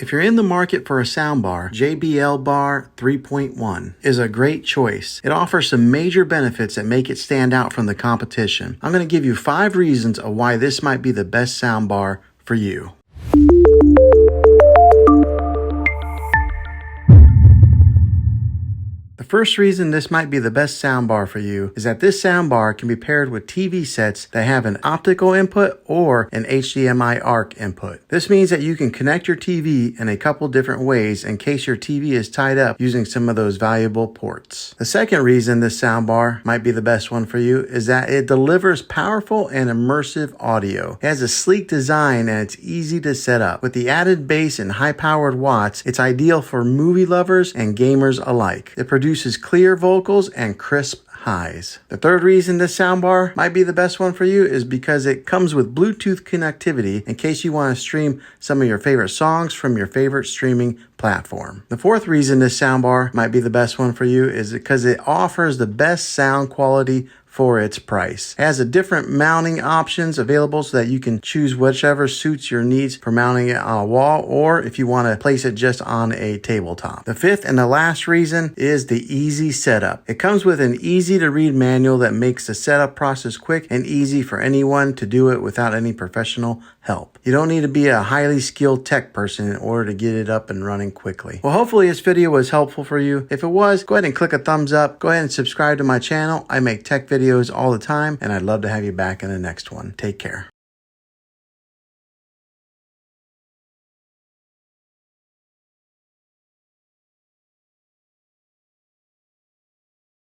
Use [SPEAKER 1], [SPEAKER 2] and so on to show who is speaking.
[SPEAKER 1] If you're in the market for a soundbar, JBL Bar 3.1 is a great choice. It offers some major benefits that make it stand out from the competition. I'm going to give you 5 reasons of why this might be the best soundbar for you. The first reason this might be the best soundbar for you is that this soundbar can be paired with TV sets that have an optical input or an HDMI ARC input. This means that you can connect your TV in a couple different ways in case your TV is tied up using some of those valuable ports. The second reason this soundbar might be the best one for you is that it delivers powerful and immersive audio. It has a sleek design and it's easy to set up. With the added bass and high-powered watts, it's ideal for movie lovers and gamers alike. It produces clear vocals and crisp highs. The third reason this soundbar might be the best one for you is because it comes with Bluetooth connectivity in case you want to stream some of your favorite songs from your favorite streaming platform. The fourth reason this soundbar might be the best one for you is because it offers the best sound quality for its price. It has a different mounting options available so that you can choose whichever suits your needs for mounting it on a wall or if you want to place it just on a tabletop. The fifth and the last reason is the easy setup. It comes with an easy to read manual that makes the setup process quick and easy for anyone to do it without any professional help. You don't need to be a highly skilled tech person in order to get it up and running quickly. Well, hopefully this video was helpful for you. If it was, go ahead and click a thumbs up. Go ahead and subscribe to my channel. I make tech videos all the time, and I'd love to have you back in the next one. Take care.